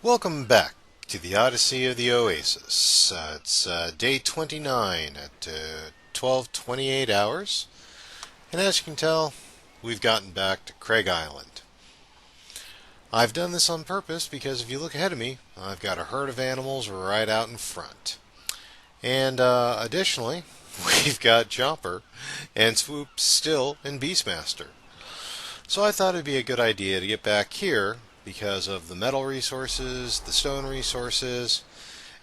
Welcome back to the Odyssey of the Oasis. It's day 29 at 12:28 hours, and as you can tell, we've gotten back to Craig Island. I've done this on purpose because if you look ahead of me, I've got a herd of animals right out in front. And additionally, we've got Chomper and Swoop still in Beastmaster. So I thought it'd be a good idea to get back here because of the metal resources, the stone resources,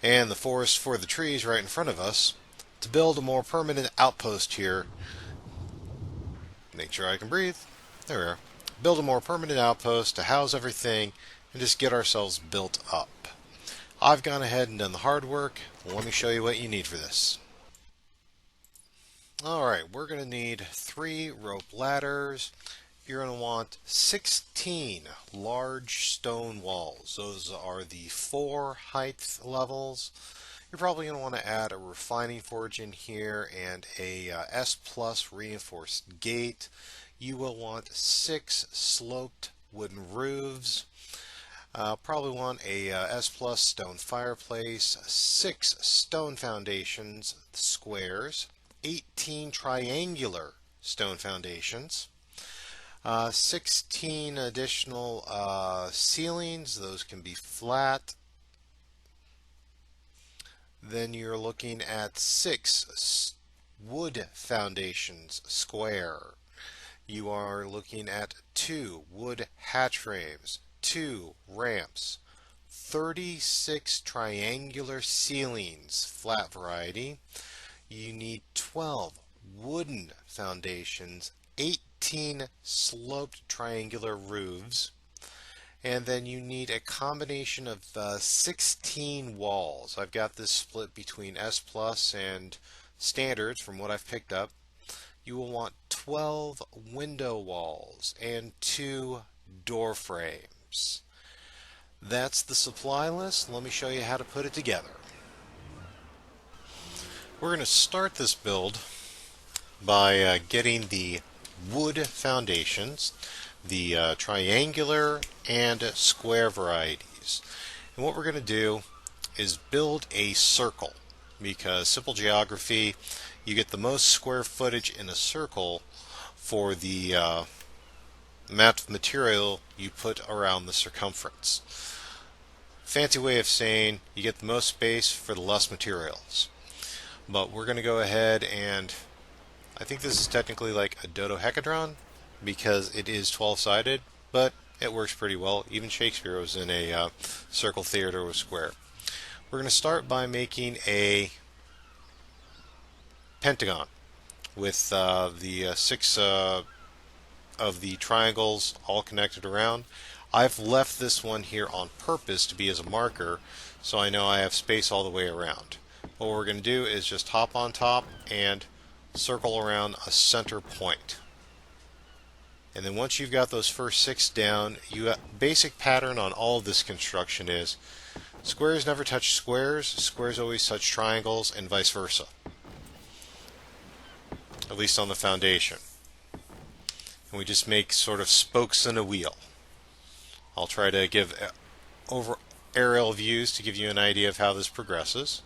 and the forest for the trees right in front of us to build a more permanent outpost here. Make sure I can breathe. There we are. Build a more permanent outpost to house everything and just get ourselves built up. I've gone ahead and done the hard work. Let me show you what you need for this. Alright, we're going to need 3 rope ladders. You're going to want 16 large stone walls. Those are the 4 height levels. You're probably going to want to add a refining forge in here and a S plus reinforced gate. You will want 6 sloped wooden roofs. Probably want a S plus stone fireplace, 6 stone foundations, squares, 18 triangular stone foundations. 16 additional ceilings, those can be flat. Then you're looking at 6 wood foundations square. You are looking at 2 wood hatch frames, 2 ramps, 36 triangular ceilings, flat variety. You need 12 wooden foundations, 18 sloped triangular roofs, and then you need a combination of 16 walls. I've got this split between S plus and standards from what I've picked up. You will want 12 window walls and 2 door frames. That's the supply list. Let me show you how to put it together. We're going to start this build by getting the wood foundations, the triangular and square varieties. And what we're going to do is build a circle, because simple geography, you get the most square footage in a circle for the amount of material you put around the circumference. Fancy way of saying you get the most space for the less materials. But we're going to go ahead and I think this is technically like a dodecahedron because it is 12-sided, but it works pretty well. Even Shakespeare was in a circle theater with square. We're going to start by making a pentagon with the 6 of the triangles all connected around. I've left this one here on purpose to be as a marker so I know I have space all the way around. What we're going to do is just hop on top and circle around a center point. And then once you've got those first 6 down, basic pattern on all of this construction is squares never touch squares, squares always touch triangles, and vice versa. At least on the foundation. And we just make sort of spokes in a wheel. I'll try to give over aerial views to give you an idea of how this progresses.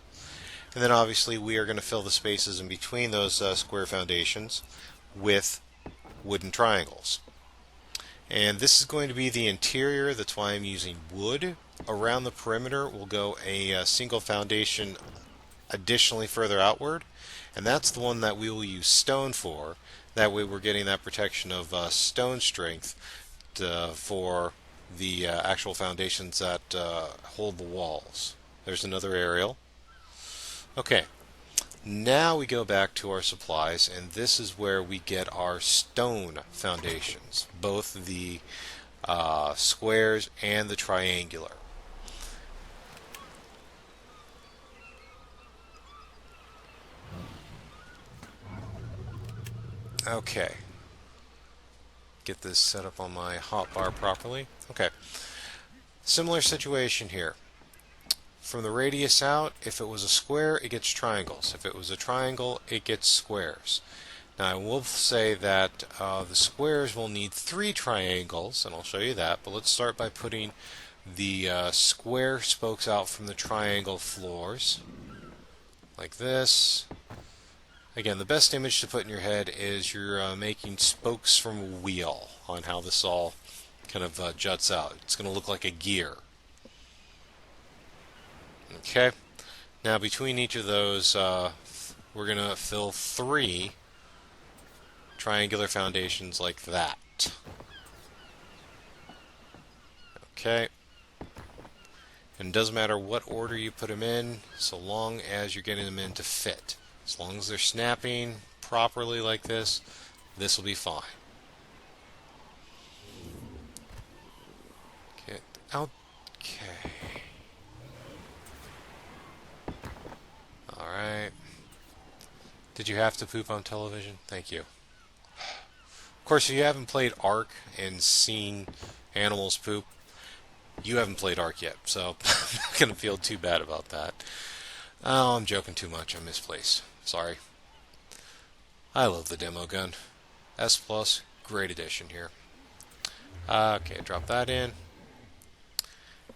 And then obviously we are going to fill the spaces in between those square foundations with wooden triangles. And this is going to be the interior, that's why I'm using wood. Around the perimeter will go a single foundation additionally further outward, and that's the one that we will use stone for. That way we're getting that protection of stone strength for the actual foundations that hold the walls. There's another aerial. Okay, now we go back to our supplies, and this is where we get our stone foundations, both the squares and the triangular. Okay, get this set up on my hotbar properly. Okay, similar situation here. From the radius out, if it was a square, it gets triangles. If it was a triangle, it gets squares. Now I will say that the squares will need 3 triangles, and I'll show you that, but let's start by putting the square spokes out from the triangle floors, like this. Again, the best image to put in your head is you're making spokes from a wheel on how this all kind of juts out. It's going to look like a gear. Okay, now between each of those, we're going to fill 3 triangular foundations like that. Okay, and it doesn't matter what order you put them in, so long as you're getting them in to fit. As long as they're snapping properly like this will be fine. Okay. Alright. Did you have to poop on television? Thank you. Of course, if you haven't played Ark and seen animals poop, you haven't played Ark yet, so I'm not going to feel too bad about that. Oh, I'm joking too much. I misplaced. Sorry. I love the demo gun. S+, great addition here. Okay, drop that in.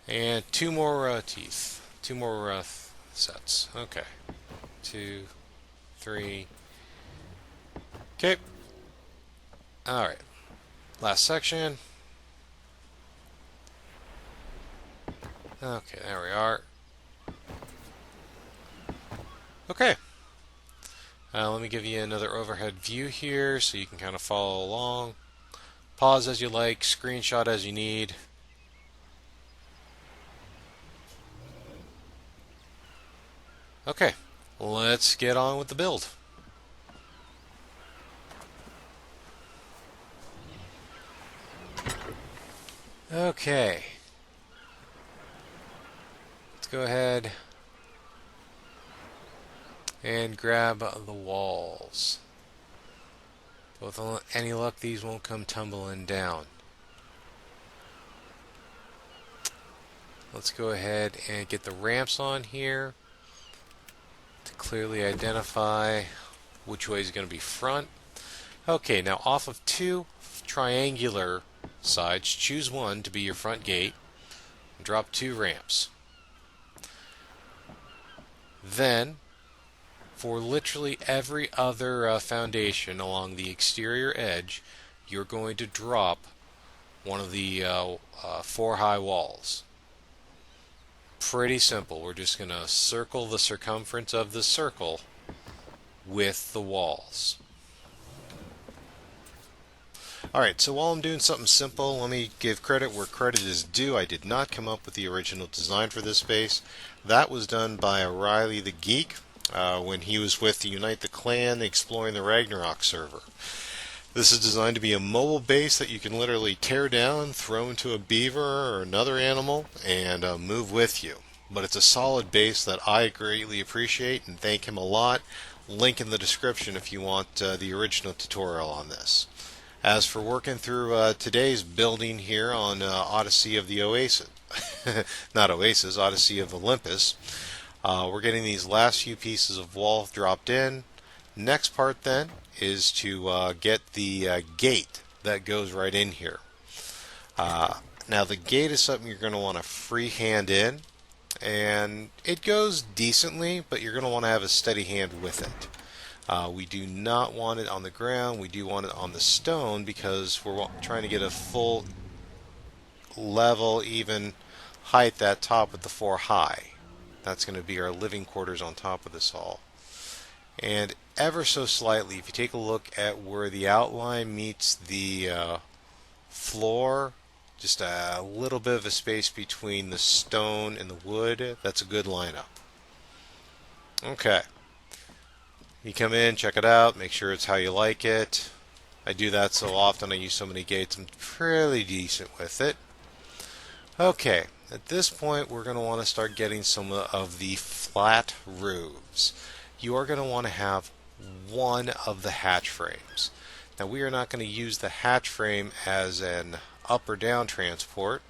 And 2 more teeth. 2 more sets. Okay. 2, 3. Okay. Alright. Last section. Okay, there we are. Okay. Let me give you another overhead view here so you can kind of follow along. Pause as you like, screenshot as you need. Okay, let's get on with the build. Okay. Let's go ahead and grab the walls. With any luck, these won't come tumbling down. Let's go ahead and get the ramps on here to clearly identify which way is going to be front. Okay, now off of 2 triangular sides, choose one to be your front gate and drop 2 ramps. Then, for literally every other foundation along the exterior edge, you're going to drop one of the 4 high walls. Pretty simple. We're just going to circle the circumference of the circle with the walls. Alright, so while I'm doing something simple, let me give credit where credit is due. I did not come up with the original design for this base. That was done by Arahli the Geek when he was with the Unite the Clan exploring the Ragnarok server. This is designed to be a mobile base that you can literally tear down, throw into a beaver or another animal, and move with you. But it's a solid base that I greatly appreciate and thank him a lot. Link in the description if you want the original tutorial on this. As for working through today's building here on Odyssey of the Oasis, not Oasis, Odyssey of Olympus, we're getting these last few pieces of wall dropped in. Next part then is to get the gate that goes right in here. Now the gate is something you're going to want to freehand in, and it goes decently, but you're going to want to have a steady hand with it. We do not want it on the ground, we do want it on the stone because we're trying to get a full level, even height at top with the 4 high. That's going to be our living quarters on top of this hall. And ever so slightly, if you take a look at where the outline meets the floor, just a little bit of a space between the stone and the wood, that's a good lineup. Okay. You come in, check it out, make sure it's how you like it. I do that so often, I use so many gates, I'm pretty decent with it. Okay, at this point we're going to want to start getting some of the flat roofs. You are going to want to have one of the hatch frames. Now we are not going to use the hatch frame as an up or down transport.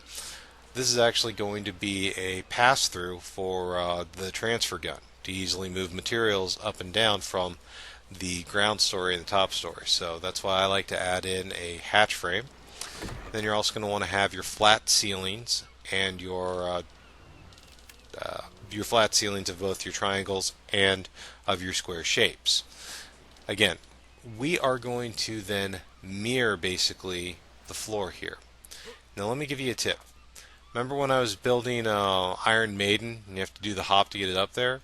This is actually going to be a pass-through for the transfer gun to easily move materials up and down from the ground story and the top story. So that's why I like to add in a hatch frame. Then you're also going to want to have your flat ceilings and your flat ceilings of both your triangles and of your square shapes. Again, we are going to then mirror basically the floor here. Now let me give you a tip. Remember when I was building Iron Maiden and you have to do the hop to get it up there?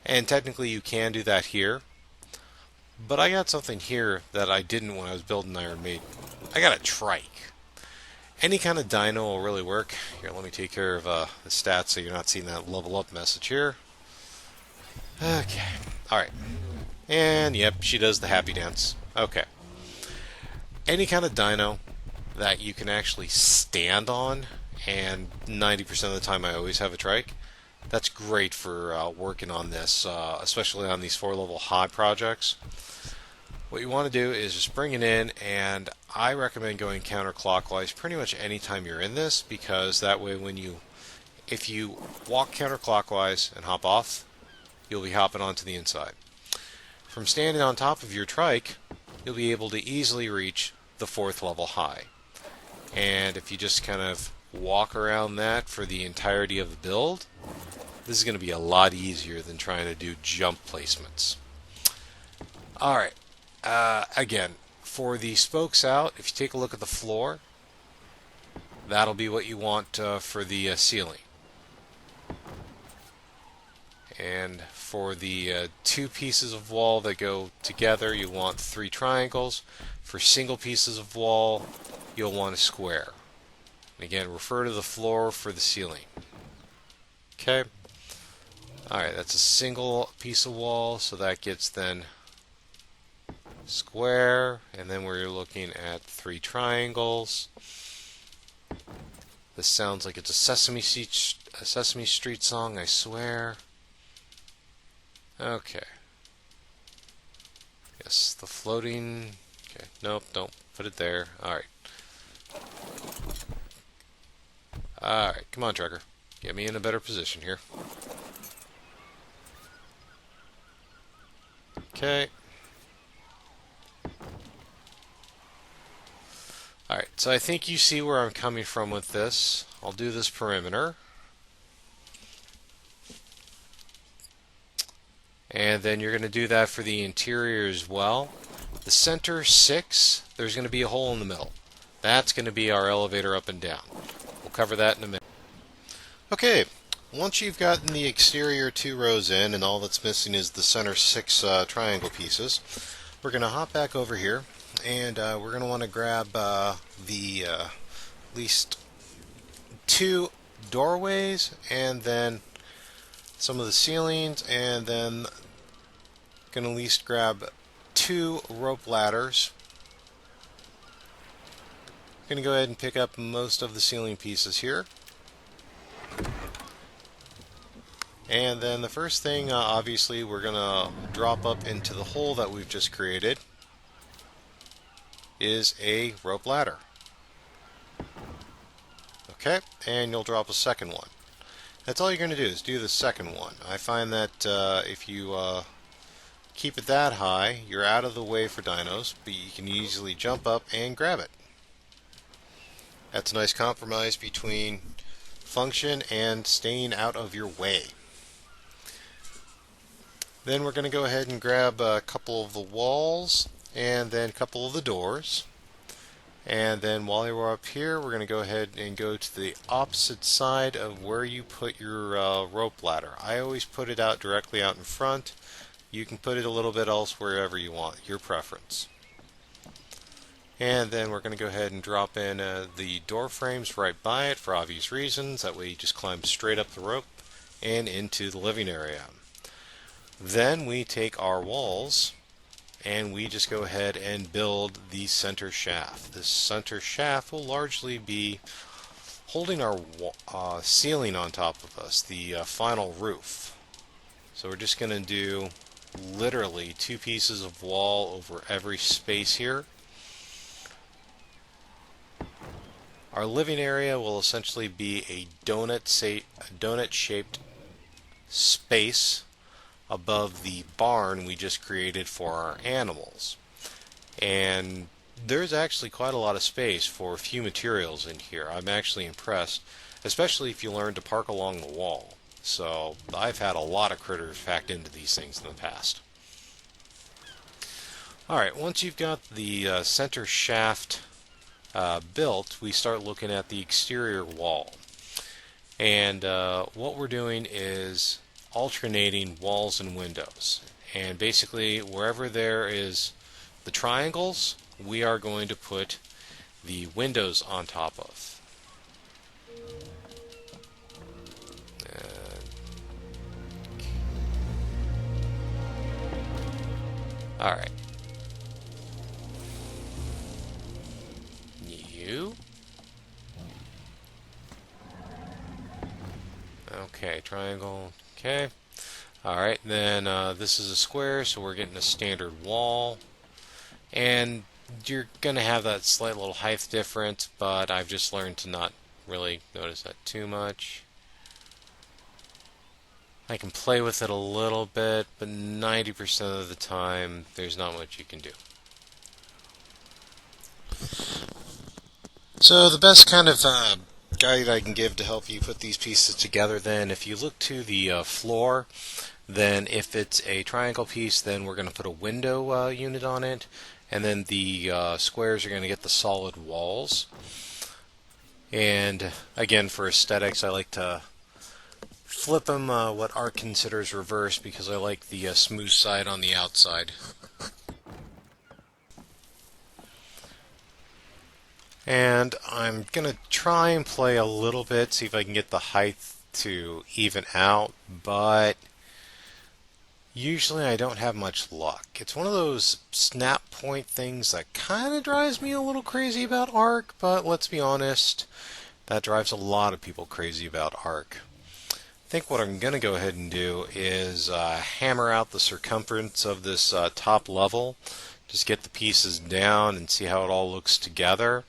And technically you can do that here. But I got something here that I didn't when I was building Iron Maiden. I got a trike. Any kind of dino will really work. Here, let me take care of the stats so you're not seeing that level up message here. Okay. Alright. And yep, she does the happy dance. Okay. Any kind of dino that you can actually stand on, and 90% of the time I always have a trike, that's great for working on this, especially on these 4-level high projects. What you want to do is just bring it in, and I recommend going counterclockwise pretty much anytime you're in this, because that way if you walk counterclockwise and hop off, you'll be hopping onto the inside. From standing on top of your trike, you'll be able to easily reach the 4th level high. And if you just kind of walk around that for the entirety of the build, this is going to be a lot easier than trying to do jump placements. Alright, again, for the spokes out, if you take a look at the floor, that'll be what you want for the ceiling. And for the 2 pieces of wall that go together, you want 3 triangles. For single pieces of wall, you'll want a square. And again, refer to the floor for the ceiling. Okay. Alright, that's a single piece of wall, so that gets then square, and then we're looking at 3 triangles. This sounds like it's a Sesame Street song, I swear. Okay. Yes, the floating... Okay, nope, don't put it there. Alright. Alright, come on, Trucker. Get me in a better position here. Okay. Alright, so I think you see where I'm coming from with this. I'll do this perimeter. And then you're going to do that for the interior as well. The center 6, there's going to be a hole in the middle. That's going to be our elevator up and down. We'll cover that in a minute. Okay, once you've gotten the exterior 2 rows in and all that's missing is the center 6 triangle pieces, we're going to hop back over here and we're going to want to grab the at least 2 doorways and then some of the ceilings, and then going to at least grab 2 rope ladders. Going to go ahead and pick up most of the ceiling pieces here. And then the first thing, obviously, we're going to drop up into the hole that we've just created is a rope ladder. Okay, and you'll drop a second one. That's all you're going to do is do the second one. I find that if you keep it that high, you're out of the way for dinos, but you can easily jump up and grab it. That's a nice compromise between function and staying out of your way. Then we're going to go ahead and grab a couple of the walls and then a couple of the doors. And then while we're up here, we're going to go ahead and go to the opposite side of where you put your rope ladder. I always put it out directly out in front. You can put it a little bit else wherever you want, your preference. And then we're going to go ahead and drop in the door frames right by it for obvious reasons. That way you just climb straight up the rope and into the living area. Then we take our walls and we just go ahead and build the center shaft. This center shaft will largely be holding our ceiling on top of us, the final roof. So we're just going to do literally 2 pieces of wall over every space here. Our living area will essentially be a donut-shaped space above the barn we just created for our animals. And there's actually quite a lot of space for a few materials in here. I'm actually impressed. especially if you learn to park along the wall. So I've had a lot of critters packed into these things in the past. Alright, once you've got the center shaft built, we start looking at the exterior wall. And what we're doing is alternating walls and windows. And basically, wherever there is the triangles, we are going to put the windows on top of. Alright. You. Okay, triangle. Okay. Alright, then this is a square, so we're getting a standard wall. And you're going to have that slight little height difference, but I've just learned to not really notice that too much. I can play with it a little bit, but 90% of the time, there's not much you can do. So the best kind of guide I can give to help you put these pieces together, then, if you look to the floor, then if it's a triangle piece, then we're going to put a window unit on it, and then the squares are going to get the solid walls. And again, for aesthetics, I like to flip them what art considers reverse, because I like the smooth side on the outside. And I'm going to try and play a little bit, see if I can get the height to even out, but usually I don't have much luck. It's one of those snap point things that kind of drives me a little crazy about Arc, but let's be honest, that drives a lot of people crazy about Arc. I think what I'm going to go ahead and do is hammer out the circumference of this top level, just get the pieces down and see how it all looks together.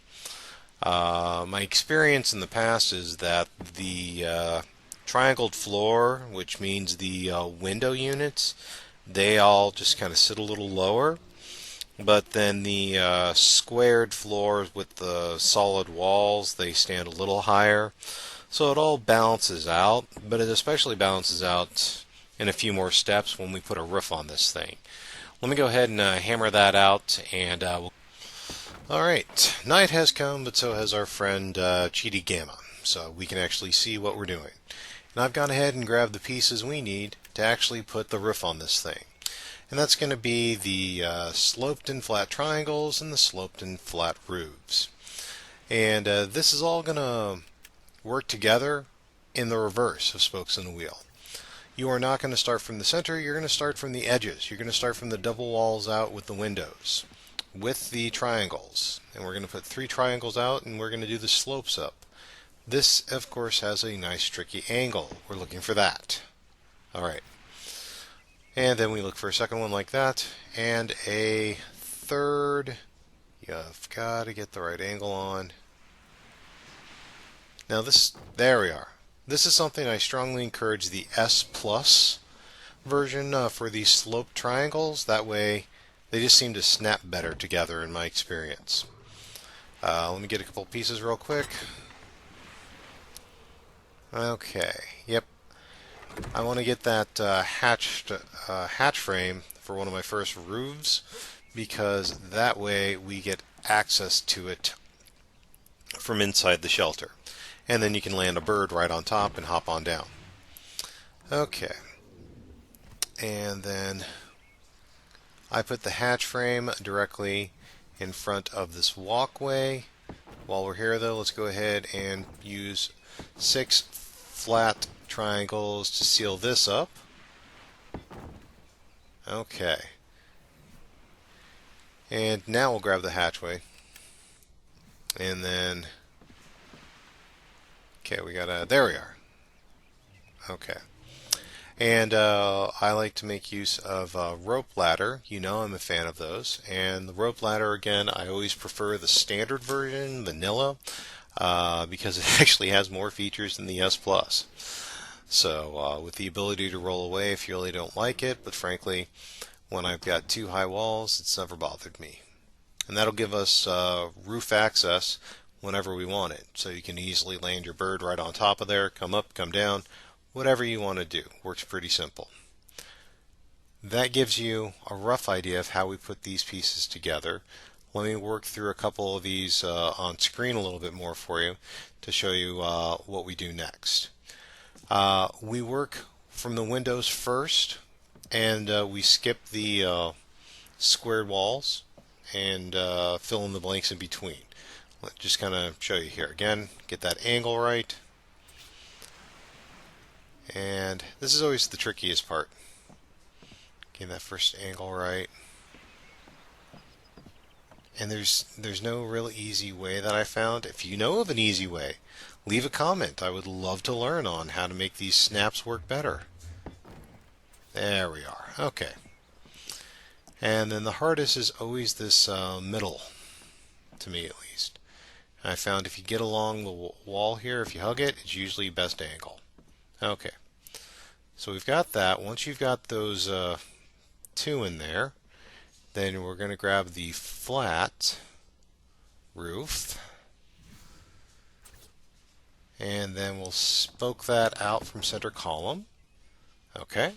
My experience in the past is that the triangled floor, which means the window units, they all just kind of sit a little lower, but then the squared floors with the solid walls, they stand a little higher. So it all balances out, but it especially balances out in a few more steps when we put a roof on this thing. Let me go ahead and hammer that out, and Alright, night has come, but so has our friend Cheaty Gamma, so we can actually see what we're doing. And I've gone ahead and grabbed the pieces we need to actually put the roof on this thing. And that's going to be the sloped and flat triangles and the sloped and flat roofs. And this is all going to work together in the reverse of spokes in a wheel. You are not going to start from the center, you're going to start from the edges. You're going to start from the double walls out with the windows, with the triangles. And we're going to put 3 triangles out, and we're going to do the slopes up. This, of course, has a nice tricky angle. We're looking for that. Alright. And then we look for a second one like that, and a third. You've got to get the right angle on. Now there we are. This is something I strongly encourage the S Plus version for these sloped triangles. That way they just seem to snap better together in my experience. Let me get a couple pieces real quick. Okay, yep. I want to get that hatch frame for one of my first roofs, because that way we get access to it from inside the shelter. And then you can land a bird right on top and hop on down. Okay. And then I put the hatch frame directly in front of this walkway. While we're here, though, let's go ahead and use 6 flat triangles to seal this up. Okay. And now we'll grab the hatchway. And then, okay, we got there we are. Okay. And I like to make use of a rope ladder. You know I'm a fan of those. And the rope ladder, again, I always prefer the standard version, vanilla, because it actually has more features than the S Plus. So with the ability to roll away if you really don't like it, but frankly, when I've got too high walls, it's never bothered me. And that'll give us roof access whenever we want it. So you can easily land your bird right on top of there, come up, come down, whatever you want to do. Works pretty simple. That gives you a rough idea of how we put these pieces together. Let me work through a couple of these on screen a little bit more for you to show you what we do next. We work from the windows first, and we skip the squared walls and fill in the blanks in between. Let's just kind of show you here. Again, get that angle right. And this is always the trickiest part. Getting that first angle right. And there's no real easy way that I found. If you know of an easy way, leave a comment. I would love to learn on how to make these snaps work better. There we are. Okay. And then the hardest is always this middle, to me at least. I found if you get along the wall here, if you hug it, it's usually best angle. Okay. So we've got that. Once you've got those two in there, then we're going to grab the flat roof, and then we'll spoke that out from center column. Okay.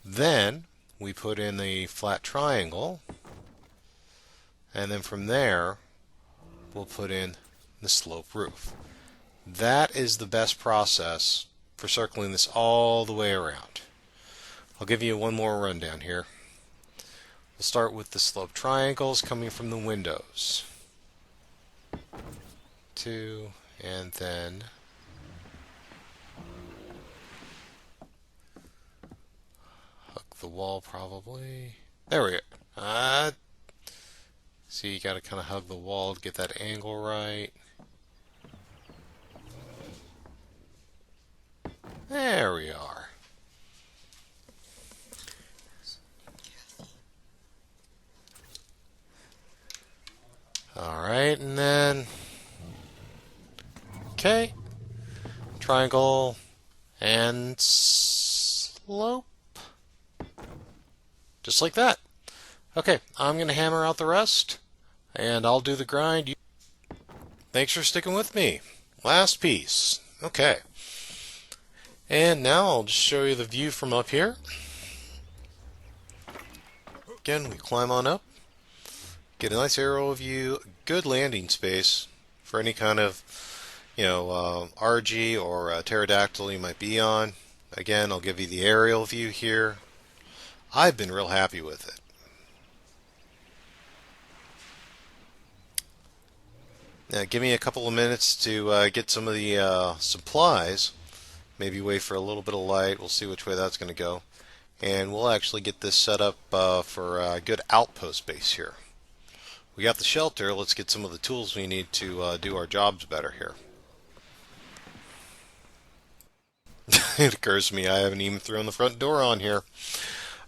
Then we put in the flat triangle, and then from there we'll put in the slope roof. That is the best process for circling this all the way around. I'll give you one more rundown here. We'll start with the slope triangles coming from the windows. 2, and then hug the wall probably. There we go. See, you got to kind of hug the wall to get that angle right. There we are. Alright, and then okay, triangle and slope, just like that. Okay, I'm going to hammer out the rest, and I'll do the grind. Thanks for sticking with me. Last piece. Okay. And now I'll just show you the view from up here. Again, we climb on up, get a nice aerial view, good landing space for any kind of, RG or pterodactyl you might be on. Again, I'll give you the aerial view here. I've been real happy with it. Now, give me a couple of minutes to get some of the supplies. Maybe wait for a little bit of light. We'll see which way that's going to go. And we'll actually get this set up for a good outpost base here. We got the shelter. Let's get some of the tools we need to do our jobs better here. It occurs to me I haven't even thrown the front door on here.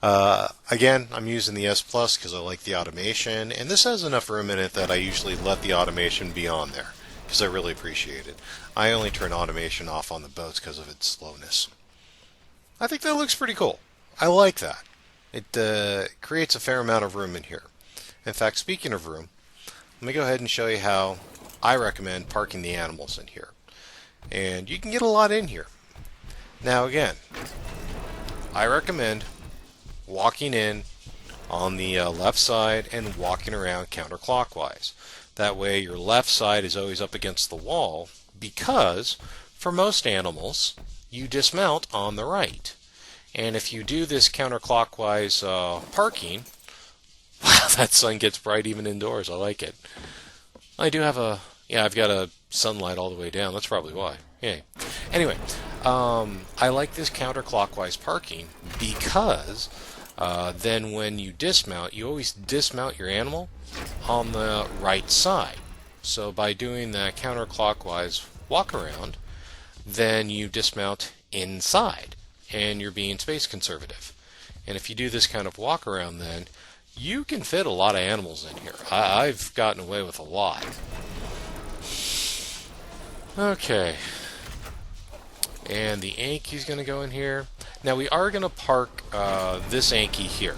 Again, I'm using the S Plus because I like the automation, and this has enough room in it that I usually let the automation be on there because I really appreciate it. I only turn automation off on the boats because of its slowness. I think that looks pretty cool. I like that. It creates a fair amount of room in here. In fact, speaking of room, let me go ahead and show you how I recommend parking the animals in here. And you can get a lot in here. Now again, I recommend walking in on the left side and walking around counterclockwise. That way your left side is always up against the wall, because for most animals you dismount on the right. And if you do this counterclockwise parking, wow, that sun gets bright even indoors. I like it. I do have I've got a sunlight all the way down. That's probably why. Yay. Anyway, I like this counterclockwise parking because then when you dismount, you always dismount your animal on the right side. So by doing the counterclockwise walk around, then you dismount inside, and you're being space conservative. And if you do this kind of walk around, then you can fit a lot of animals in here. I've gotten away with a lot. Okay. And the Anky's going to go in here. Now we are going to park this Anky here.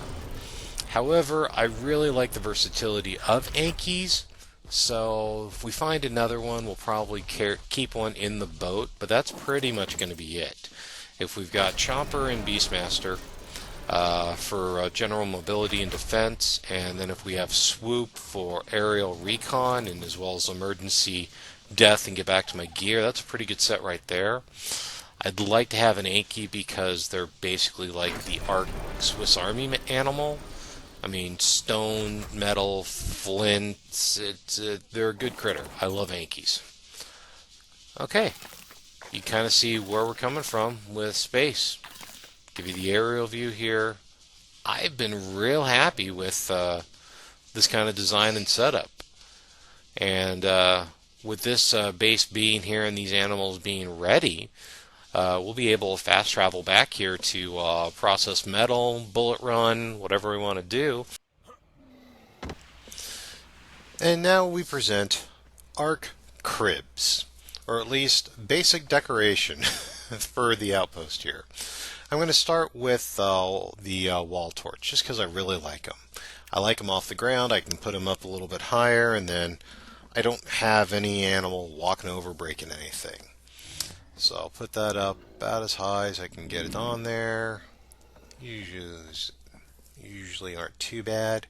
However, I really like the versatility of Anky's, So if we find another one, we'll probably keep one in the boat, but that's pretty much going to be it. If we've got Chomper and Beastmaster for general mobility and defense, and then if we have Swoop for aerial recon and as well as emergency death and get back to my gear, that's a pretty good set right there. I'd like to have an Anki because they're basically like the Ark Swiss Army animal. I mean, stone, metal, flint, they're a good critter. I love Ankies. Okay, you kind of see where we're coming from with space. Give you the aerial view here. I've been real happy with this kind of design and setup. And with this base being here and these animals being ready, we'll be able to fast travel back here to process metal, bullet run, whatever we want to do. And now we present Ark Cribs, or at least basic decoration for the outpost here. I'm going to start with the wall torch, just because I really like them. I like them off the ground. I can put them up a little bit higher, and then I don't have any animal walking over breaking anything. So I'll put that up about as high as I can get it on there. Usually aren't too bad.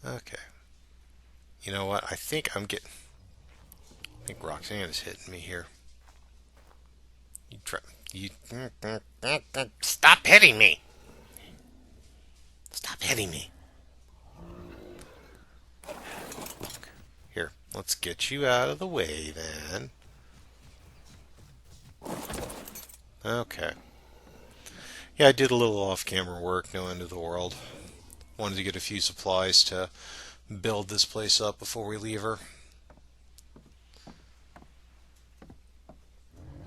Okay. You know what? I think Roxanne is hitting me here. You stop hitting me. Stop hitting me. Here, let's get you out of the way then. Okay. Yeah, I did a little off-camera work, no end of the world. Wanted to get a few supplies to build this place up before we leave her.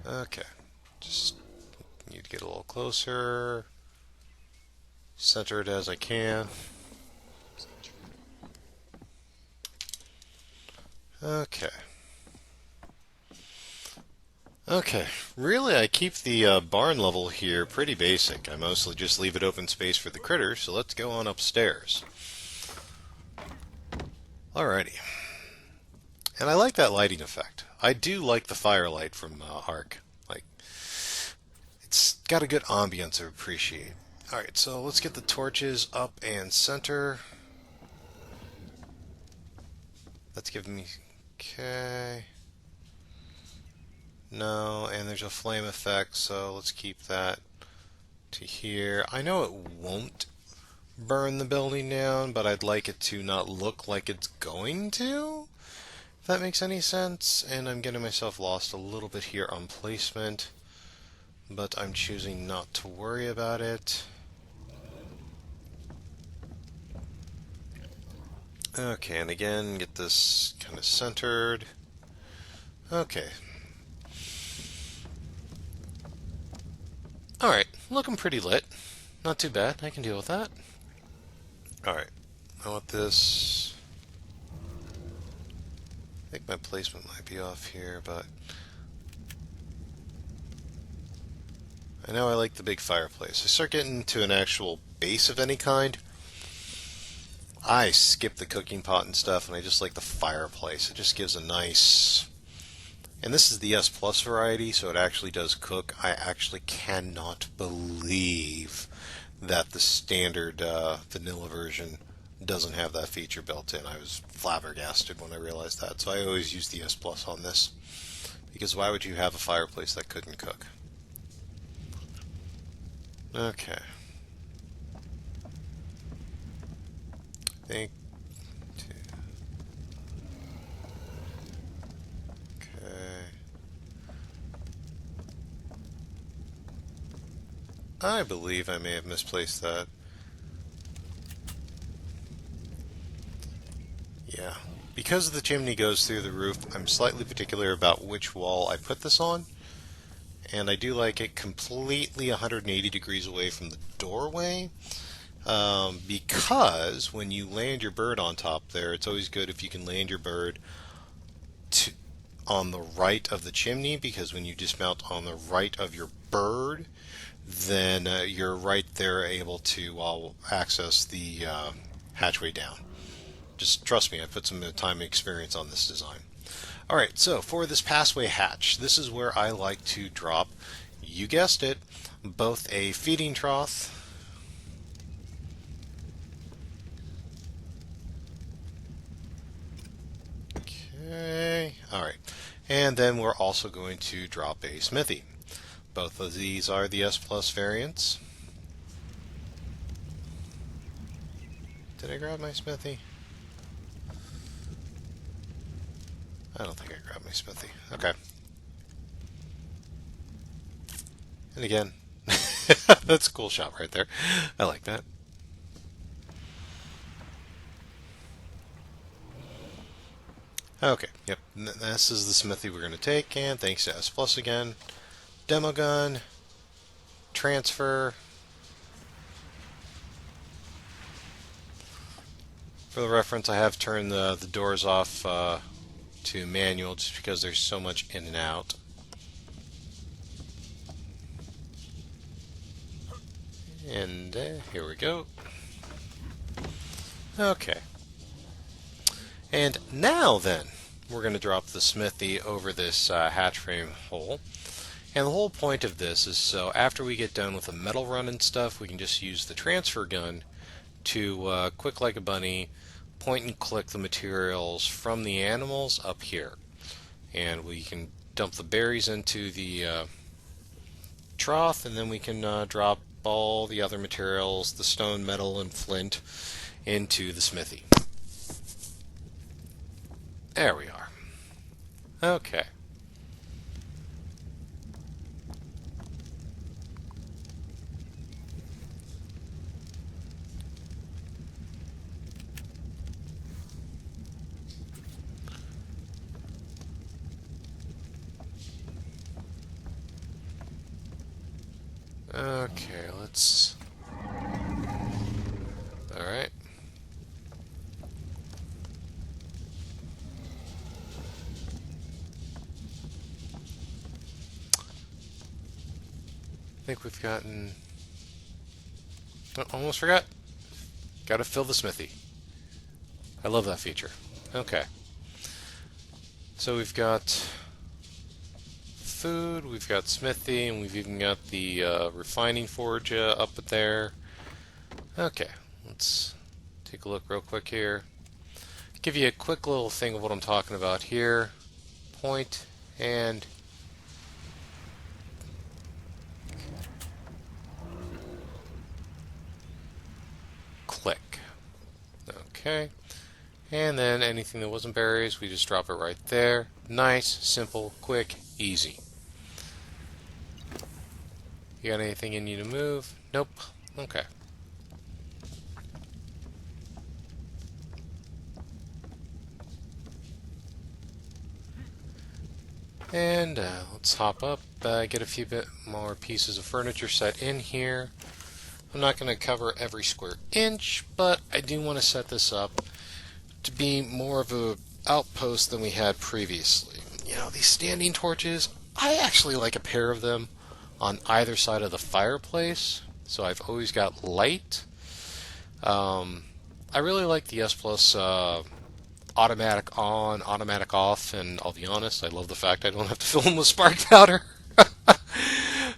Okay. Just need to get a little closer. Center it as I can. Okay. Okay, really I keep the barn level here pretty basic. I mostly just leave it open space for the critters, so let's go on upstairs. Alrighty. And I like that lighting effect. I do like the firelight from Ark. Like, it's got a good ambience I appreciate. Alright, so let's get the torches up and center. That's giving me... Okay... No, and there's a flame effect, so let's keep that to here. I know it won't burn the building down, but I'd like it to not look like it's going to, if that makes any sense. And I'm getting myself lost a little bit here on placement, but I'm choosing not to worry about it. Okay, and again, get this kind of centered. Okay. Alright, looking pretty lit. Not too bad, I can deal with that. Alright, I want this... I think my placement might be off here, but... I know I like the big fireplace. I start getting to an actual base of any kind, I skip the cooking pot and stuff, and I just like the fireplace. It just gives a nice... And this is the S Plus variety, so it actually does cook. I actually cannot believe that the standard vanilla version doesn't have that feature built in. I was flabbergasted when I realized that. So I always use the S Plus on this. Because why would you have a fireplace that couldn't cook? Okay. I think... I believe I may have misplaced that. Yeah. Because the chimney goes through the roof, I'm slightly particular about which wall I put this on. And I do like it completely 180 degrees away from the doorway. Because when you land your bird on top there, it's always good if you can land your bird on the right of the chimney, because when you dismount on the right of your bird, then you're right there able to access the hatchway down. Just trust me, I put some time and experience on this design. Alright, so for this passway hatch, this is where I like to drop, you guessed it, both a feeding trough okay, alright, and then we're also going to drop a smithy. Both of these are the S Plus variants. Did I grab my smithy? I don't think I grabbed my smithy. Okay. And again, that's a cool shot right there. I like that. Okay, yep. This is the smithy we're going to take, and thanks to S Plus again. Demo gun, transfer. For the reference, I have turned the doors off to manual just because there's so much in and out. And here we go. Okay. And now then, we're going to drop the smithy over this hatch frame hole. And the whole point of this is so after we get done with the metal run and stuff, we can just use the transfer gun to quick like a bunny, point and click the materials from the animals up here. And we can dump the berries into the trough, and then we can drop all the other materials, the stone, metal, and flint, into the smithy. There we are. Okay. Okay, let's... Alright. I think we've gotten... Oh, almost forgot. Gotta fill the smithy. I love that feature. Okay. So we've got food, we've got smithy, and we've even got the refining forge up there. Okay, let's take a look real quick here. Give you a quick little thing of what I'm talking about here. Point and click. Okay. And then anything that wasn't berries, we just drop it right there. Nice, simple, quick, easy. You got anything in you to move? Nope. Okay. And let's hop up, get a few bit more pieces of furniture set in here. I'm not going to cover every square inch, but I do want to set this up to be more of a outpost than we had previously. You know, these standing torches, I actually like a pair of them on either side of the fireplace, so I've always got light. I really like the S Plus automatic on, automatic off, and I'll be honest, I love the fact I don't have to fill them with spark powder.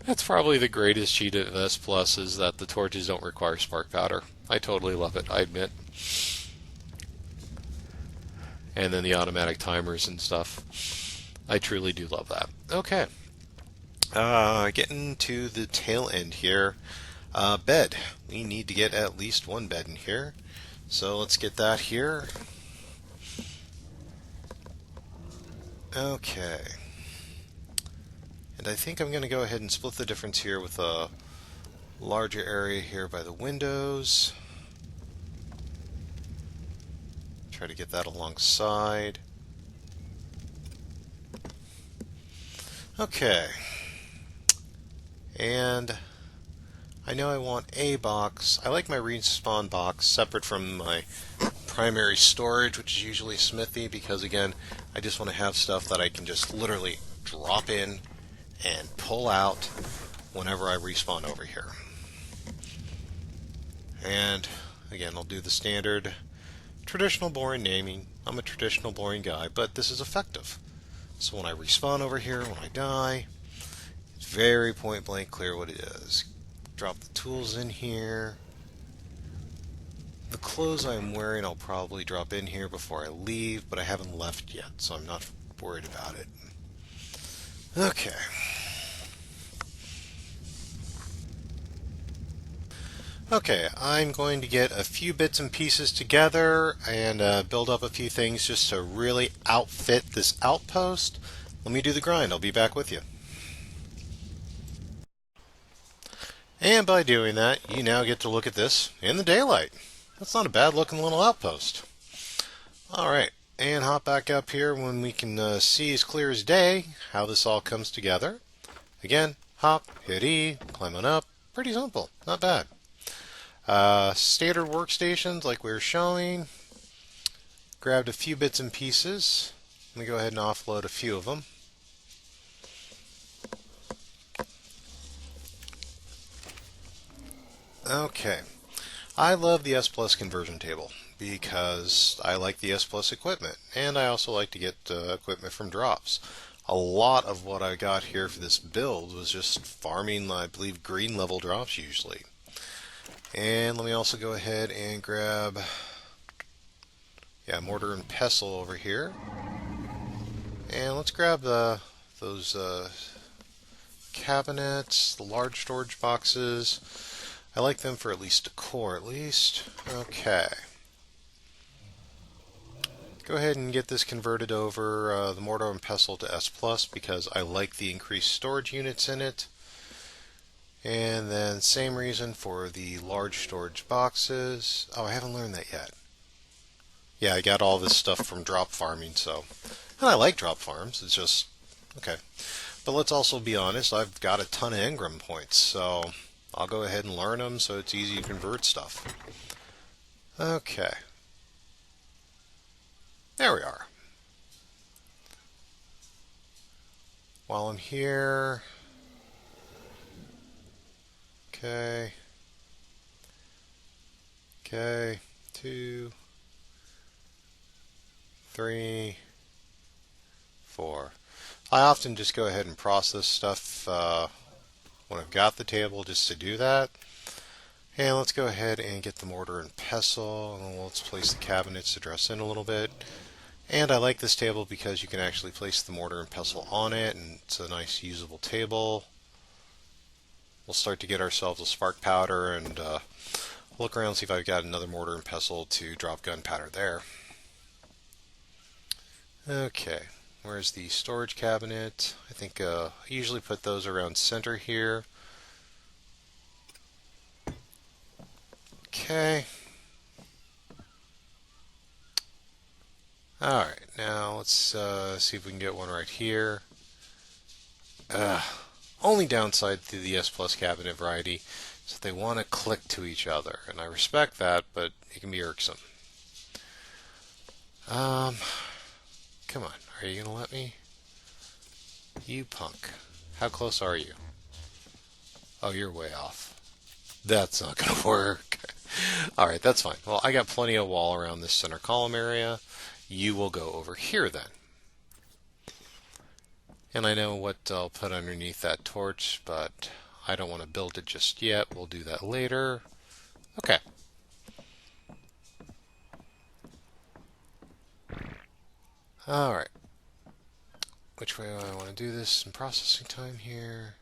That's probably the greatest cheat of S Plus, is that the torches don't require spark powder. I totally love it, I admit. And then the automatic timers and stuff. I truly do love that. Okay. Getting to the tail end here. Bed. We need to get at least one bed in here. So let's get that here. Okay. And I think I'm going to go ahead and split the difference here with a larger area here by the windows. Try to get that alongside. Okay. And I know I want a box. I like my respawn box separate from my primary storage, which is usually smithy, because again, I just want to have stuff that I can just literally drop in and pull out whenever I respawn over here. And again, I'll do the standard Traditional boring naming. I'm a traditional boring guy, but this is effective. So when I respawn over here, when I die, it's very point blank clear what it is. Drop the tools in here. The clothes I'm wearing I'll probably drop in here before I leave, but I haven't left yet, so I'm not worried about it. Okay. Okay, I'm going to get a few bits and pieces together and build up a few things just to really outfit this outpost. Let me do the grind. I'll be back with you. And by doing that, you now get to look at this in the daylight. That's not a bad looking little outpost. Alright, and hop back up here when we can see as clear as day how this all comes together. Again, hop, hit E, climb on up. Pretty simple, not bad. Standard workstations like we were showing. Grabbed a few bits and pieces. Let me go ahead and offload a few of them. Okay. I love the S Plus conversion table because I like the S Plus equipment, and I also like to get equipment from drops. A lot of what I got here for this build was just farming, I believe, green level drops usually. And let me also go ahead and grab, mortar and pestle over here. And let's grab those cabinets, the large storage boxes. I like them for at least decor, at least. Okay. Go ahead and get this converted over the mortar and pestle to S Plus because I like the increased storage units in it. And then same reason for the large storage boxes. Oh, I haven't learned that yet. Yeah, I got all this stuff from drop farming, so. And I like drop farms, it's just, okay. But let's also be honest, I've got a ton of engram points, so I'll go ahead and learn them so it's easy to convert stuff. Okay. There we are. While I'm here, okay, 2, 3, 4. I often just go ahead and process stuff when I've got the table just to do that. And let's go ahead and get the mortar and pestle, and let's place the cabinets to dress in a little bit. And I like this table because you can actually place the mortar and pestle on it, and it's a nice usable table. We'll start to get ourselves a spark powder and look around and see if I've got another mortar and pestle to drop gunpowder there. Okay, where's the storage cabinet? I think I usually put those around center here. Okay. Alright, now let's see if we can get one right here. Only downside to the S Plus cabinet variety is that they want to click to each other, and I respect that, but it can be irksome. Come on, are you gonna let me? You punk. How close are you? Oh, you're way off. That's not gonna work. Alright, that's fine. Well, I got plenty of wall around this center column area. You will go over here then. And I know what I'll put underneath that torch, but I don't want to build it just yet. We'll do that later. Okay. Alright. Which way do I want to do this? Some processing time here.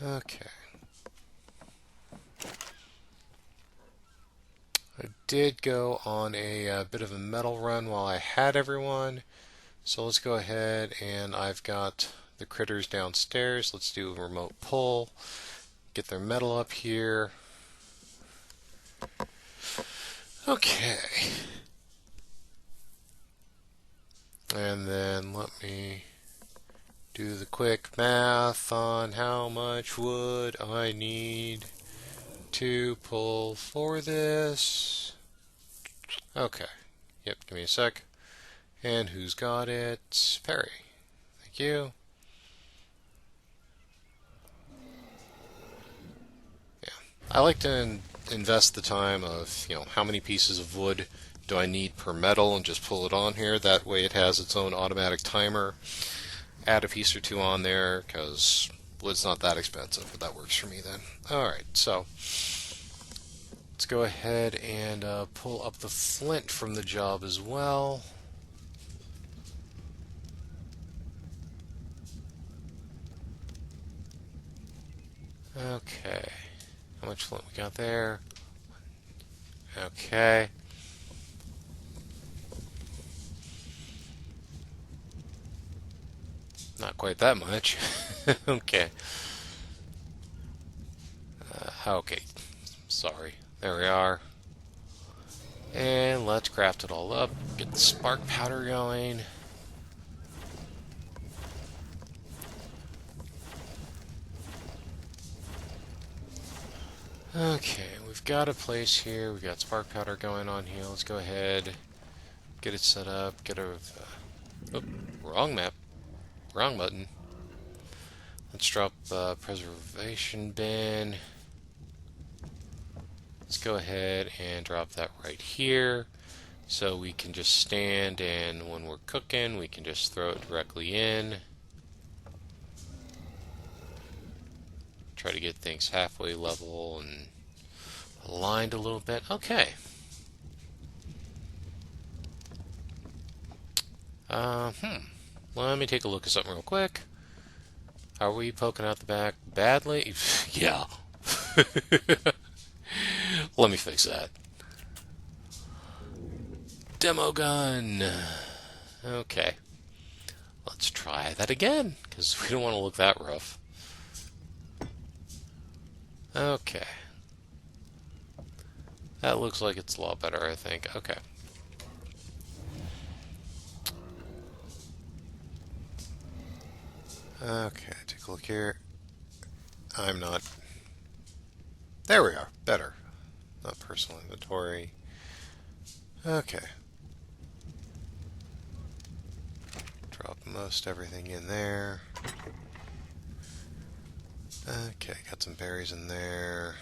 Okay. I did go on a bit of a metal run while I had everyone. So let's go ahead, and I've got the critters downstairs. Let's do a remote pull. Get their metal up here. Okay. And then let me do the quick math on how much wood I need to pull for this. Okay. Yep, give me a sec. And who's got it? Perry. Thank you. Yeah. I like to invest the time of, how many pieces of wood do I need per metal and just pull it on here. That way it has its own automatic timer. Add a piece or two on there because wood's not that expensive, but that works for me then. Alright, so let's go ahead and pull up the flint from the job as well. Okay, how much flint we got there? Okay. Not quite that much. Okay. Okay. Sorry. There we are. And let's craft it all up. Get the spark powder going. Okay, we've got a place here. We've got spark powder going on here. Let's go ahead, get it set up. Get a... wrong map. Wrong button. Let's drop preservation bin. Let's go ahead and drop that right here. So we can just stand, and when we're cooking, we can just throw it directly in. Try to get things halfway level and aligned a little bit. Okay. Let me take a look at something real quick. Are we poking out the back badly? Yeah. Let me fix that. Demo gun. Okay. Let's try that again, because we don't want to look that rough. Okay. That looks like it's a lot better, I think. Okay. Okay, take a look here. I'm not... There we are. Better. Not personal inventory. Okay. Drop most everything in there. Okay, got some berries in there.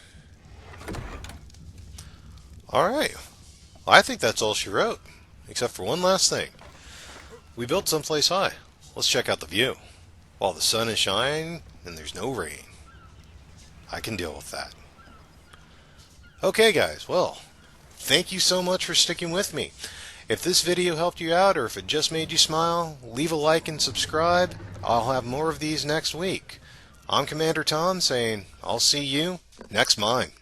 Alright. Well, I think that's all she wrote. Except for one last thing. We built someplace high. Let's check out the view. While the sun is shining and there's no rain. I can deal with that. Okay guys, well, thank you so much for sticking with me. If this video helped you out or if it just made you smile, leave a like and subscribe. I'll have more of these next week. I'm Commander Tom saying, I'll see you next mine.